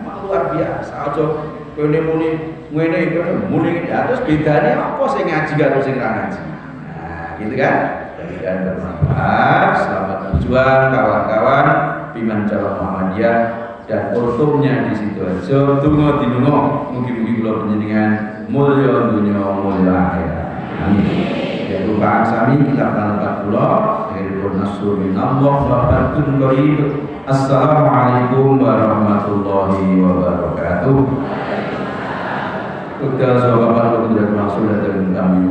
Nah, luar biasa aja kene muni ngene iki muni terus bedane apa sing ngaji karo sing ra ngaji. Nah, gitu kan? Dan bermanfaat, selamat berjuang kawan-kawan Piman Calon Muhammadiyah dan kultumnya di situ aja. Tunggu dinungo, mugi-mugi kula panjenengan mulya dunya mulya akhirat. Amin. Ya Tuhan sami kita tanpa kula khairun nasrul minallah wa barakatun qarib. Assalamualaikum warahmatullahi wabarakatuh. Kita sahabat-sahabat yang masuk dan kami